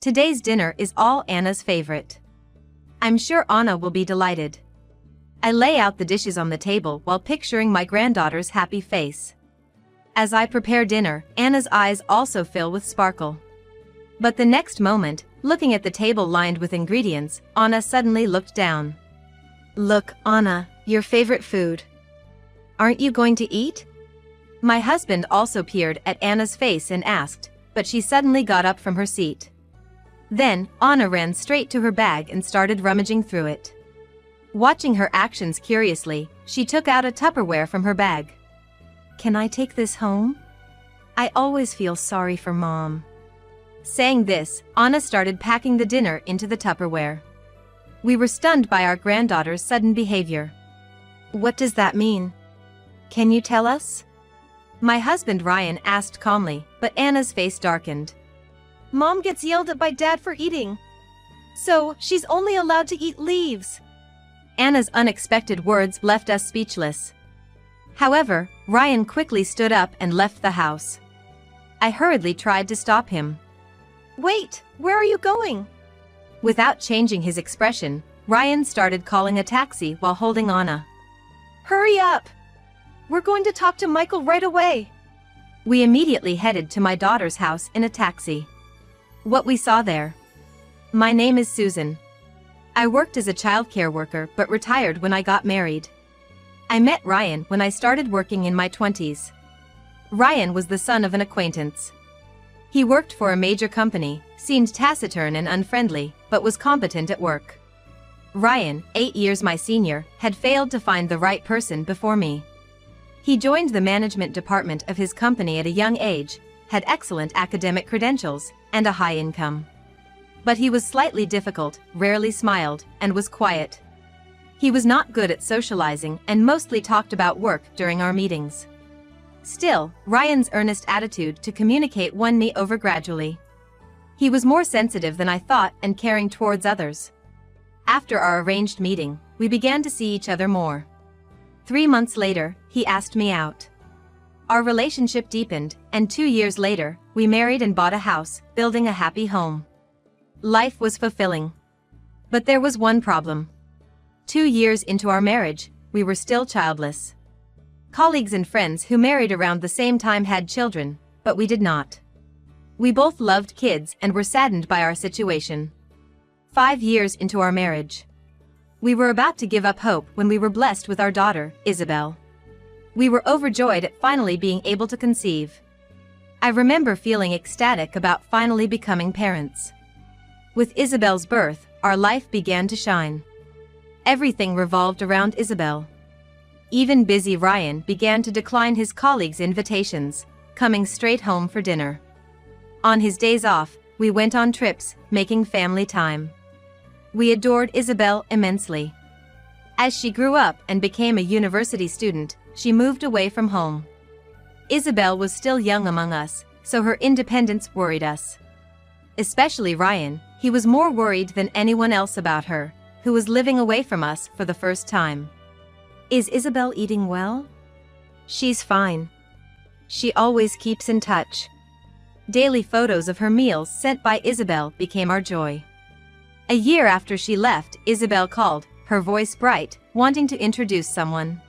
Today's dinner is all Anna's favorite. I'm sure Anna will be delighted. I lay out the dishes on the table while picturing my granddaughter's happy face. As I prepare dinner, Anna's eyes also fill with sparkle. But the next moment, looking at the table lined with ingredients, Anna suddenly looked down. "Look, Anna, your favorite food. Aren't you going to eat?" My husband also peered at Anna's face and asked, but she suddenly got up from her seat. Then, Anna ran straight to her bag and started rummaging through it. Watching her actions curiously, she took out a Tupperware from her bag. "Can I take this home? I always feel sorry for Mom." Saying this, Anna started packing the dinner into the Tupperware. We were stunned by our granddaughter's sudden behavior. "What does that mean? Can you tell us?" My husband Ryan asked calmly, but Anna's face darkened. "Mom gets yelled at by Dad for eating. So, she's only allowed to eat leaves." Anna's unexpected words left us speechless. However, Ryan quickly stood up and left the house. I hurriedly tried to stop him. "Wait, where are you going?" Without changing his expression, Ryan started calling a taxi while holding Anna. "Hurry up! We're going to talk to Michael right away." We immediately headed to my daughter's house in a taxi. What we saw there. My name is Susan. I worked as a childcare worker but retired when I got married. I met Ryan when I started working in my 20s. Ryan was the son of an acquaintance. He worked for a major company, seemed taciturn and unfriendly, but was competent at work. Ryan, 8 years my senior, had failed to find the right person before me. He joined the management department of his company at a young age, had excellent academic credentials, and a high income. But he was slightly difficult, rarely smiled, and was quiet. He was not good at socializing and mostly talked about work during our meetings. Still, Ryan's earnest attitude to communicate won me over gradually. He was more sensitive than I thought and caring towards others. After our arranged meeting, we began to see each other more. 3 months later, he asked me out. Our relationship deepened, and 2 years later, we married and bought a house, building a happy home. Life was fulfilling. But there was one problem. 2 years into our marriage, we were still childless. Colleagues and friends who married around the same time had children, but we did not. We both loved kids and were saddened by our situation. 5 years into our marriage. We were about to give up hope when we were blessed with our daughter, Isabel. We were overjoyed at finally being able to conceive. I remember feeling ecstatic about finally becoming parents. With Isabel's birth, our life began to shine. Everything revolved around Isabel. Even busy Ryan began to decline his colleagues' invitations, coming straight home for dinner. On his days off, we went on trips, making family time. We adored Isabel immensely. As she grew up and became a university student, she moved away from home. Isabel was still young among us, so her independence worried us. Especially Ryan, he was more worried than anyone else about her, who was living away from us for the first time. "Is Isabel eating well?" "She's fine. She always keeps in touch." Daily photos of her meals sent by Isabel became our joy. A year after she left, Isabel called, her voice bright, wanting to introduce someone.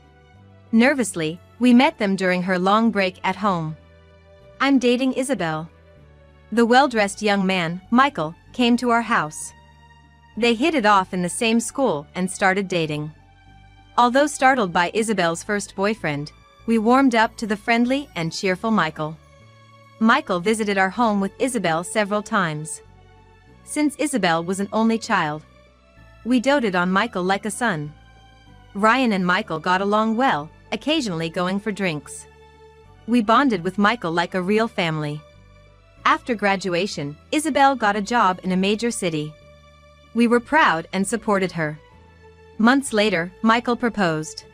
Nervously, we met them during her long break at home. "I'm dating Isabel." The well-dressed young man, Michael, came to our house. They hit it off in the same school and started dating. Although startled by Isabel's first boyfriend, we warmed up to the friendly and cheerful Michael. Michael visited our home with Isabel several times. Since Isabel was an only child, we doted on Michael like a son. Ryan and Michael got along well, occasionally going for drinks. We bonded with Michael like a real family. After graduation, Isabel got a job in a major city. We were proud and supported her. Months later, Michael proposed.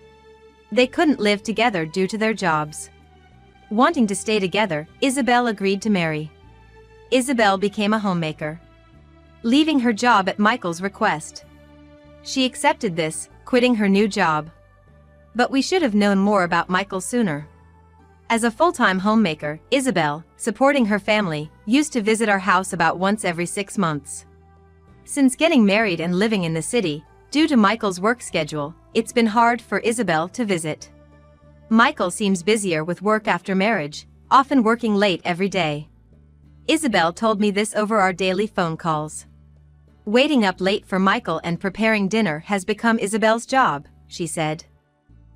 They couldn't live together due to their jobs. Wanting to stay together, Isabel agreed to marry. Isabel became a homemaker, leaving her job at Michael's request. She accepted this, quitting her new job. But we should have known more about Michael sooner. As a full-time homemaker, Isabel, supporting her family, used to visit our house about once every 6 months. Since getting married and living in the city, due to Michael's work schedule, it's been hard for Isabel to visit. Michael seems busier with work after marriage, often working late every day. Isabel told me this over our daily phone calls. Waiting up late for Michael and preparing dinner has become Isabel's job, she said.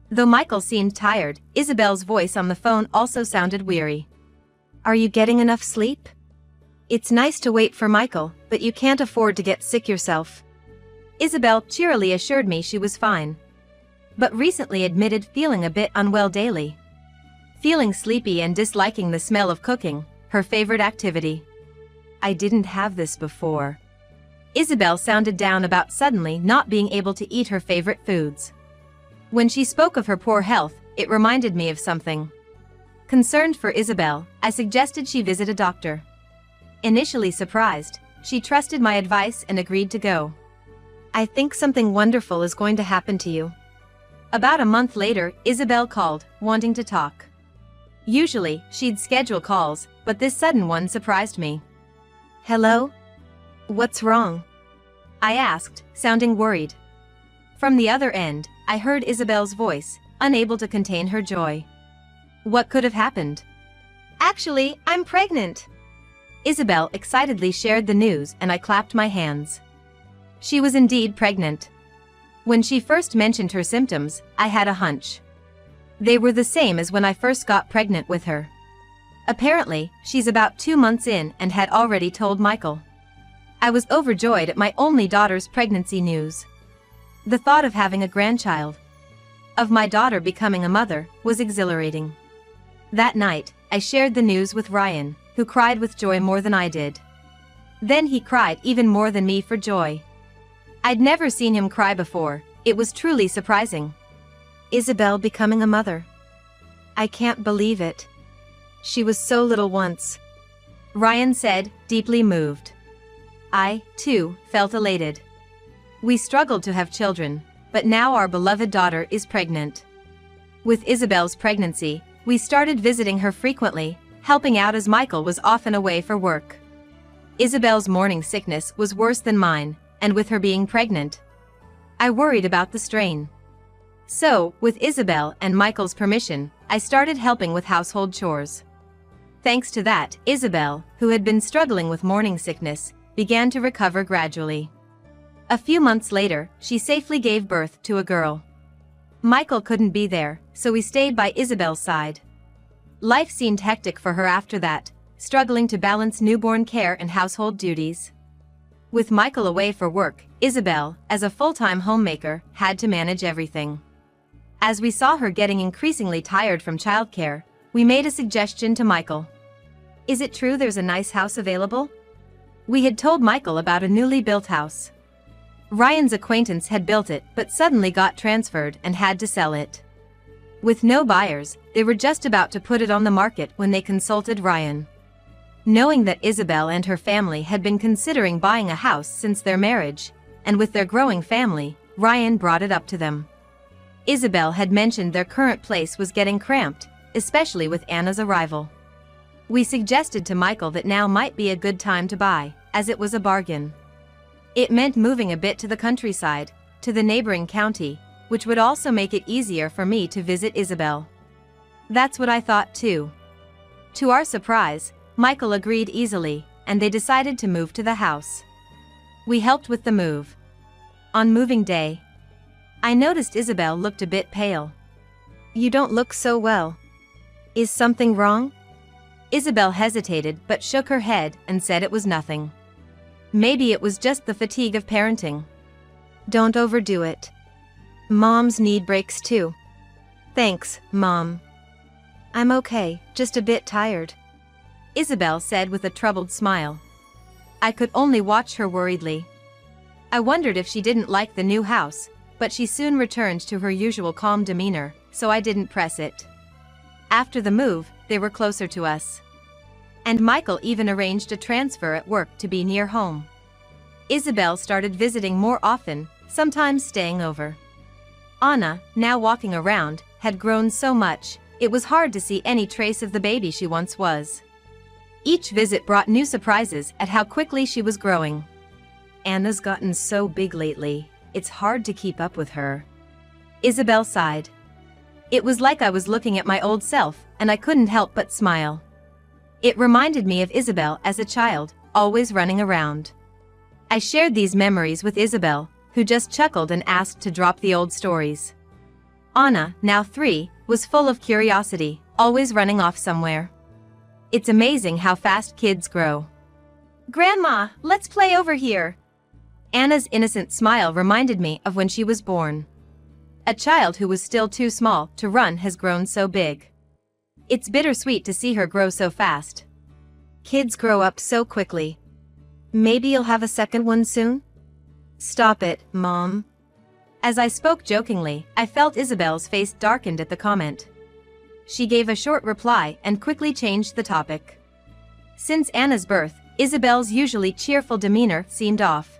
Though Michael seemed tired, Isabel's voice on the phone also sounded weary. Are you getting enough sleep? It's nice to wait for Michael, but you can't afford to get sick yourself. Isabel cheerily assured me she was fine, but recently admitted feeling a bit unwell daily. Feeling sleepy and disliking the smell of cooking, her favorite activity. I didn't have this before. Isabel sounded down about suddenly not being able to eat her favorite foods. When she spoke of her poor health, it reminded me of something. Concerned for Isabel, I suggested she visit a doctor. Initially surprised, she trusted my advice and agreed to go. I think something wonderful is going to happen to you. About a month later, Isabel called, wanting to talk. Usually, she'd schedule calls, but this sudden one surprised me. Hello? What's wrong? I asked, sounding worried. From the other end, I heard Isabel's voice, unable to contain her joy. What could have happened? Actually, I'm pregnant. Isabel excitedly shared the news and I clapped my hands. She was indeed pregnant. When she first mentioned her symptoms, I had a hunch. They were the same as when I first got pregnant with her. Apparently, she's about 2 months in and had already told Michael. I was overjoyed at my only daughter's pregnancy news. The thought of having a grandchild, of my daughter becoming a mother, was exhilarating. That night, I shared the news with Ryan, who cried with joy more than I did. Then he cried even more than me for joy. I'd never seen him cry before, it was truly surprising. Isabel becoming a mother. I can't believe it. She was so little once. Ryan said, deeply moved. I, too, felt elated. We struggled to have children, but now our beloved daughter is pregnant. With Isabel's pregnancy, we started visiting her frequently, helping out as Michael was often away for work. Isabel's morning sickness was worse than mine, and with her being pregnant, I worried about the strain. So, with Isabel and Michael's permission, I started helping with household chores. Thanks to that, Isabel, who had been struggling with morning sickness, began to recover gradually. A few months later, she safely gave birth to a girl. Michael couldn't be there, so we stayed by Isabel's side. Life seemed hectic for her after that, struggling to balance newborn care and household duties. With Michael away for work, Isabel, as a full-time homemaker, had to manage everything. As we saw her getting increasingly tired from childcare, we made a suggestion to Michael. Is it true there's a nice house available? We had told Michael about a newly built house. Ryan's acquaintance had built it but suddenly got transferred and had to sell it. With no buyers, they were just about to put it on the market when they consulted Ryan. Knowing that Isabel and her family had been considering buying a house since their marriage, and with their growing family, Ryan brought it up to them. Isabel had mentioned their current place was getting cramped, especially with Anna's arrival. We suggested to Michael that now might be a good time to buy, as it was a bargain. It meant moving a bit to the countryside, to the neighboring county, which would also make it easier for me to visit Isabel. That's what I thought too. To our surprise, Michael agreed easily, and they decided to move to the house. We helped with the move. On moving day, I noticed Isabel looked a bit pale. You don't look so well. Is something wrong? Isabel hesitated but shook her head and said it was nothing. Maybe it was just the fatigue of parenting. Don't overdo it. Moms need breaks too. Thanks, Mom. I'm okay, just a bit tired, Isabel said with a troubled smile. I could only watch her worriedly. I wondered if she didn't like the new house, but she soon returned to her usual calm demeanor, so I didn't press it. After the move, they were closer to us. And Michael even arranged a transfer at work to be near home. Isabel started visiting more often, sometimes staying over. Anna, now walking around, had grown so much, it was hard to see any trace of the baby she once was. Each visit brought new surprises at how quickly she was growing. Anna's gotten so big lately, it's hard to keep up with her. Isabel sighed. It was like I was looking at my old self, and I couldn't help but smile. It reminded me of Isabel as a child, always running around. I shared these memories with Isabel, who just chuckled and asked to drop the old stories. Anna, now 3, was full of curiosity, always running off somewhere. It's amazing how fast kids grow. Grandma, let's play over here. Anna's innocent smile reminded me of when she was born. A child who was still too small to run has grown so big. It's bittersweet to see her grow so fast. Kids grow up so quickly. Maybe you'll have a second one soon? Stop it, Mom. As I spoke jokingly, I felt Isabel's face darkened at the comment. She gave a short reply and quickly changed the topic. Since Anna's birth, Isabel's usually cheerful demeanor seemed off.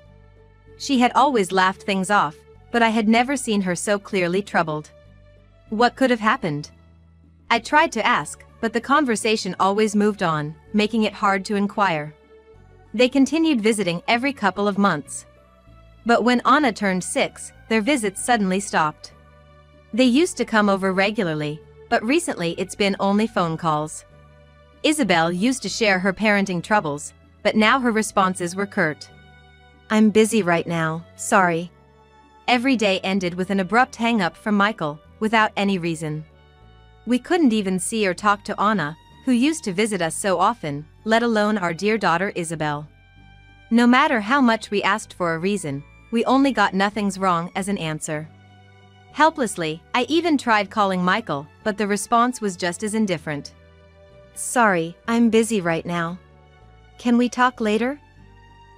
She had always laughed things off, but I had never seen her so clearly troubled. What could have happened? I tried to ask, but the conversation always moved on, making it hard to inquire. They continued visiting every couple of months. But when Anna turned 6, their visits suddenly stopped. They used to come over regularly, but recently it's been only phone calls. Isabel used to share her parenting troubles, but now her responses were curt. I'm busy right now, sorry. Every day ended with an abrupt hang-up from Michael, without any reason. We couldn't even see or talk to Anna, who used to visit us so often, let alone our dear daughter Isabel. No matter how much we asked for a reason, we only got nothing's wrong as an answer. Helplessly, I even tried calling Michael, but the response was just as indifferent. Sorry, I'm busy right now. Can we talk later?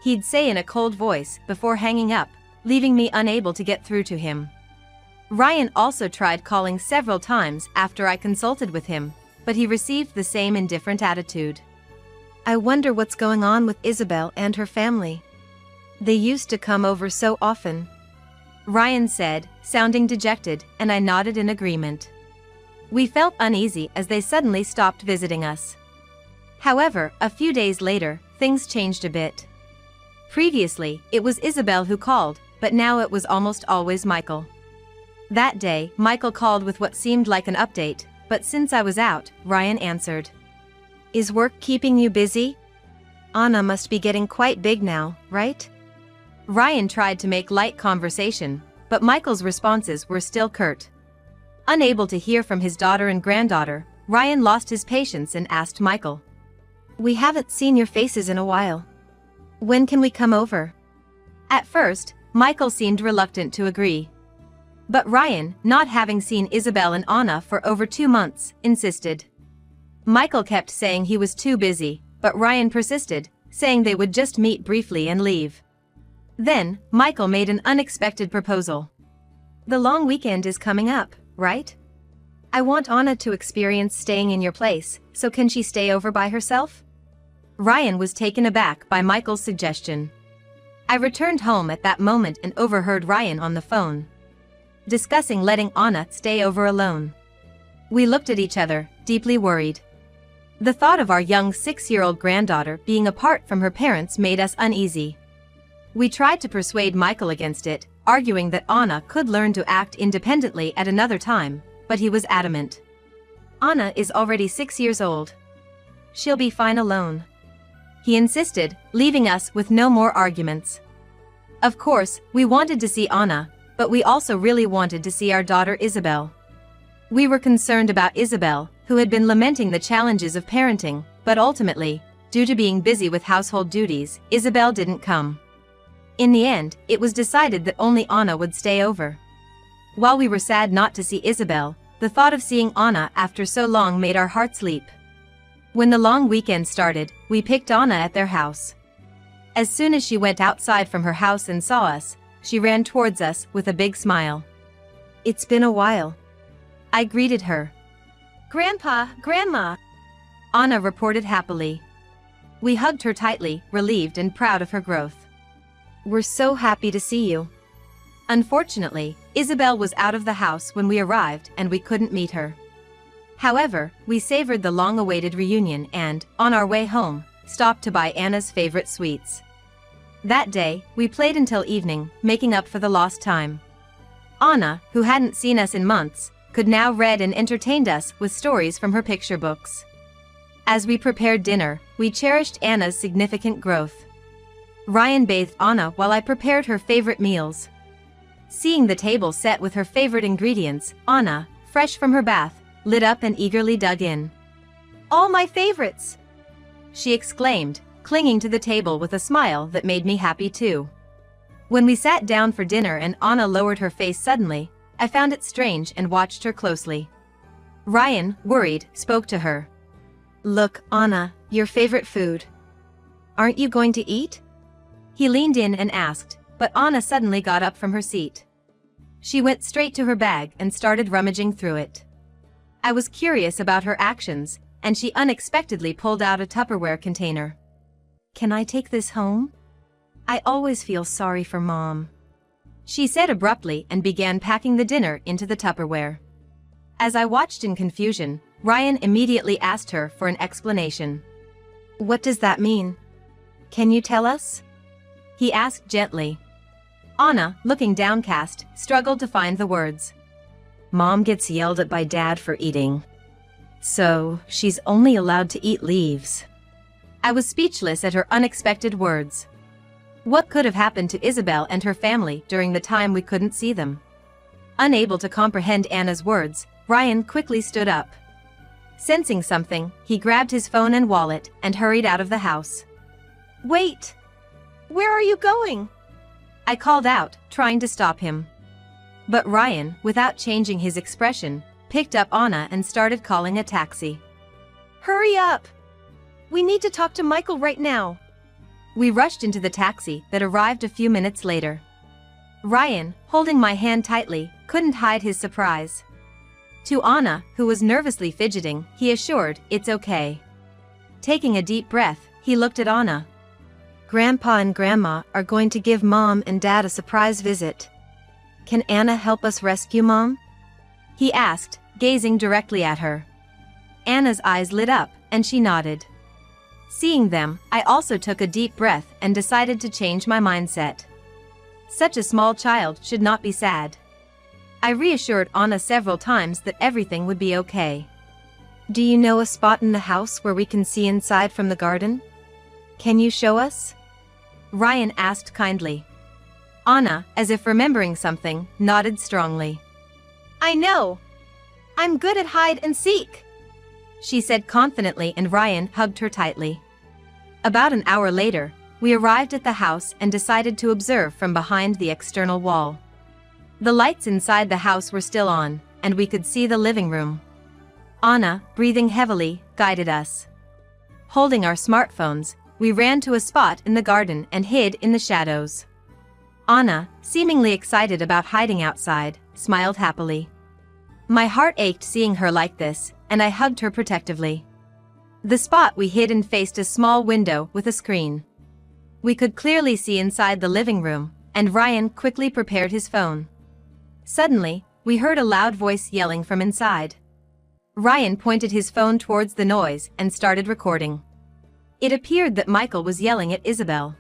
He'd say in a cold voice before hanging up, leaving me unable to get through to him. Ryan also tried calling several times after I consulted with him, but he received the same indifferent attitude. I wonder what's going on with Isabel and her family. They used to come over so often. Ryan said, sounding dejected, and I nodded in agreement. We felt uneasy as they suddenly stopped visiting us. However, a few days later, things changed a bit. Previously, it was Isabel who called, but now it was almost always Michael. That day, Michael called with what seemed like an update, but since I was out, Ryan answered. Is work keeping you busy? Anna must be getting quite big now, right? Ryan tried to make light conversation, but Michael's responses were still curt. Unable to hear from his daughter and granddaughter, Ryan lost his patience and asked Michael. We haven't seen your faces in a while. When can we come over? At first, Michael seemed reluctant to agree. But Ryan, not having seen Isabel and Anna for over 2 months, insisted. Michael kept saying he was too busy, but Ryan persisted, saying they would just meet briefly and leave. Then, Michael made an unexpected proposal. The long weekend is coming up, right? I want Anna to experience staying in your place, so can she stay over by herself? Ryan was taken aback by Michael's suggestion. I returned home at that moment and overheard Ryan on the phone, discussing letting Anna stay over alone. We looked at each other, deeply worried. The thought of our young 6-year-old granddaughter being apart from her parents made us uneasy. We tried to persuade Michael against it, arguing that Anna could learn to act independently at another time, but he was adamant. Anna is already 6 years old. She'll be fine alone. He insisted, leaving us with no more arguments. Of course, we wanted to see Anna, but we also really wanted to see our daughter Isabel. We were concerned about Isabel, who had been lamenting the challenges of parenting, but ultimately, due to being busy with household duties, Isabel didn't come. In the end, it was decided that only Anna would stay over. While we were sad not to see Isabel, the thought of seeing Anna after so long made our hearts leap. When the long weekend started, we picked Anna at their house. As soon as she went outside from her house and saw us, she ran towards us with a big smile. It's been a while. I greeted her. Grandpa, Grandma! Anna reported happily. We hugged her tightly, relieved and proud of her growth. We're so happy to see you. Unfortunately, Isabel was out of the house when we arrived and we couldn't meet her. However, we savored the long-awaited reunion and, on our way home, stopped to buy Anna's favorite sweets. That day, we played until evening, making up for the lost time. Anna, who hadn't seen us in months, could now read and entertained us with stories from her picture books. As we prepared dinner, we cherished Anna's significant growth. Ryan bathed Anna while I prepared her favorite meals. Seeing the table set with her favorite ingredients, Anna, fresh from her bath, lit up and eagerly dug in. "All my favorites!" she exclaimed, clinging to the table with a smile that made me happy too. When we sat down for dinner and Anna lowered her face suddenly, I found it strange and watched her closely. Ryan, worried, spoke to her. "Look, Anna, your favorite food. Aren't you going to eat?" He leaned in and asked, but Anna suddenly got up from her seat. She went straight to her bag and started rummaging through it. I was curious about her actions, and she unexpectedly pulled out a Tupperware container. "Can I take this home? I always feel sorry for Mom," she said abruptly and began packing the dinner into the Tupperware. As I watched in confusion, Ryan immediately asked her for an explanation. "What does that mean? Can you tell us?" he asked gently. Anna, looking downcast, struggled to find the words. "Mom gets yelled at by Dad for eating. So, she's only allowed to eat leaves." I was speechless at her unexpected words. What could have happened to Isabel and her family during the time we couldn't see them? Unable to comprehend Anna's words, Ryan quickly stood up. Sensing something, he grabbed his phone and wallet and hurried out of the house. "Wait! Where are you going?" I called out, trying to stop him. But Ryan, without changing his expression, picked up Anna and started calling a taxi. "Hurry up! We need to talk to Michael right now." We rushed into the taxi that arrived a few minutes later. Ryan, holding my hand tightly, couldn't hide his surprise. To Anna, who was nervously fidgeting, he assured, "It's okay." Taking a deep breath, he looked at Anna. "Grandpa and Grandma are going to give Mom and Dad a surprise visit. Can Anna help us rescue Mom?" he asked, gazing directly at her. Anna's eyes lit up, and she nodded. Seeing them, I also took a deep breath and decided to change my mindset. Such a small child should not be sad. I reassured Anna several times that everything would be okay. "Do you know a spot in the house where we can see inside from the garden? Can you show us?" Ryan asked kindly. Anna, as if remembering something, nodded strongly. "I know! I'm good at hide and seek," she said confidently, and Ryan hugged her tightly. About an hour later, we arrived at the house and decided to observe from behind the external wall. The lights inside the house were still on, and we could see the living room. Anna, breathing heavily, guided us. Holding our smartphones, we ran to a spot in the garden and hid in the shadows. Anna, seemingly excited about hiding outside, smiled happily. My heart ached seeing her like this, and I hugged her protectively. The spot we hid in faced a small window with a screen. We could clearly see inside the living room, and Ryan quickly prepared his phone. Suddenly, we heard a loud voice yelling from inside. Ryan pointed his phone towards the noise and started recording. It appeared that Michael was yelling at Isabel.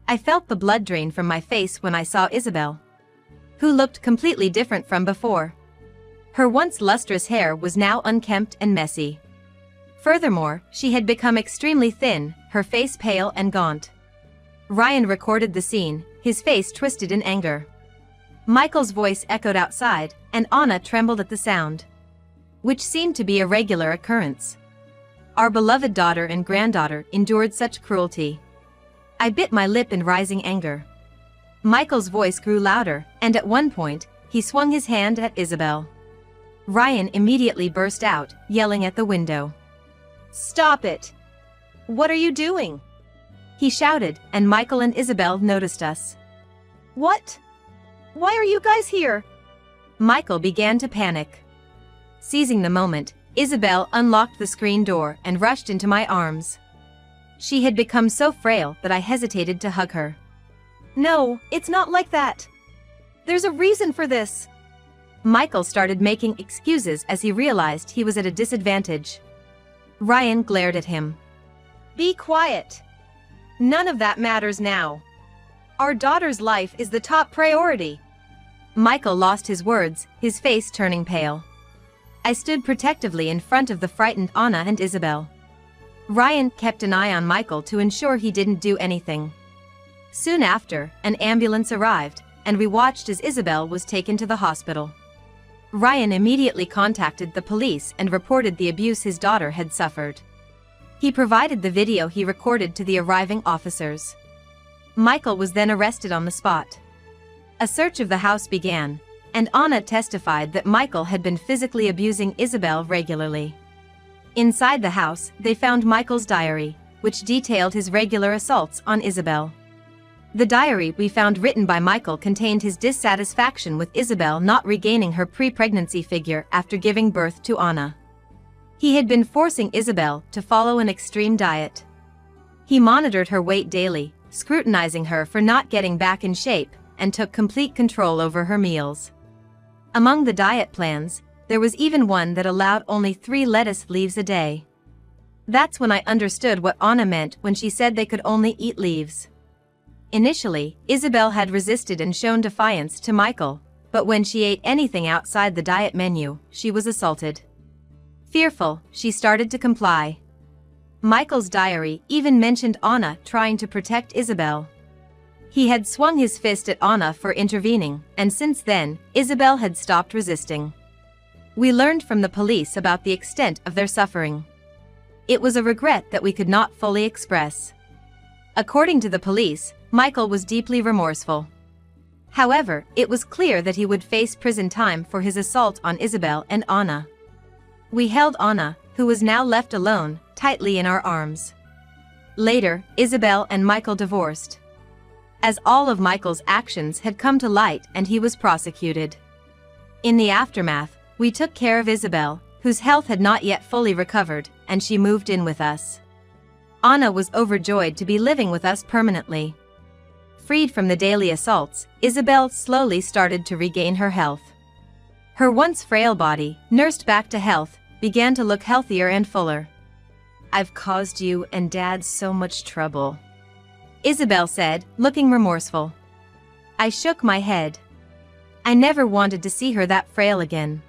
I felt the blood drain from my face when I saw Isabel, who looked completely different from before. Her once lustrous hair was now unkempt and messy. Furthermore, she had become extremely thin, her face pale and gaunt. Ryan recorded the scene, his face twisted in anger. Michael's voice echoed outside, and Anna trembled at the sound, which seemed to be a regular occurrence. Our beloved daughter and granddaughter endured such cruelty. I bit my lip in rising anger. Michael's voice grew louder, and at one point, he swung his hand at Isabel. Ryan immediately burst out, yelling at the window. "Stop it! What are you doing?" he shouted, and Michael and Isabel noticed us. "What? Why are you guys here?" Michael began to panic. Seizing the moment, Isabel unlocked the screen door and rushed into my arms. She had become so frail that I hesitated to hug her. "No, it's not like that. There's a reason for this. Michael started making excuses as he realized he was at a disadvantage. Ryan glared at him. "Be quiet. None of that matters now. Our daughter's life is the top priority." Michael lost his words, his face turning pale. I stood protectively in front of the frightened Anna and Isabel. Ryan kept an eye on Michael to ensure he didn't do anything. Soon after, an ambulance arrived, and we watched as Isabel was taken to the hospital. Ryan immediately contacted the police and reported the abuse his daughter had suffered. He provided the video he recorded to the arriving officers. Michael was then arrested on the spot. A search of the house began, and Anna testified that Michael had been physically abusing Isabel regularly. Inside the house, they found Michael's diary, which detailed his regular assaults on Isabel. The diary we found written by Michael contained his dissatisfaction with Isabel not regaining her pre-pregnancy figure after giving birth to Anna. He had been forcing Isabel to follow an extreme diet. He monitored her weight daily, scrutinizing her for not getting back in shape, and took complete control over her meals. Among the diet plans, there was even one that allowed only 3 lettuce leaves a day. That's when I understood what Anna meant when she said they could only eat leaves. Initially, Isabel had resisted and shown defiance to Michael, but when she ate anything outside the diet menu, she was assaulted. Fearful, she started to comply. Michael's diary even mentioned Anna trying to protect Isabel. He had swung his fist at Anna for intervening, and since then, Isabel had stopped resisting. We learned from the police about the extent of their suffering. It was a regret that we could not fully express. According to the police, Michael was deeply remorseful. However, it was clear that he would face prison time for his assault on Isabel and Anna. We held Anna, who was now left alone, tightly in our arms. Later, Isabel and Michael divorced. As all of Michael's actions had come to light and he was prosecuted. In the aftermath, we took care of Isabel, whose health had not yet fully recovered, and she moved in with us. Anna was overjoyed to be living with us permanently. Freed from the daily assaults, Isabel slowly started to regain her health. Her once frail body, nursed back to health, began to look healthier and fuller. "I've caused you and Dad so much trouble," Isabel said, looking remorseful. I shook my head. I never wanted to see her that frail again.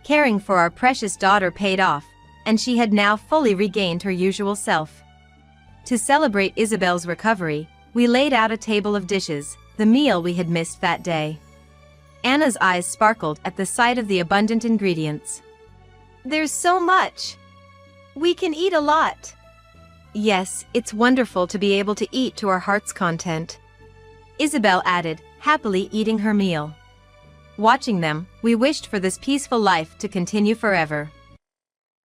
Caring for our precious daughter paid off, and she had now fully regained her usual self. To celebrate Isabel's recovery, we laid out a table of dishes, the meal we had missed that day. Anna's eyes sparkled at the sight of the abundant ingredients. "There's so much! We can eat a lot!" "Yes, it's wonderful to be able to eat to our heart's content," Isabel added, happily eating her meal. Watching them, we wished for this peaceful life to continue forever.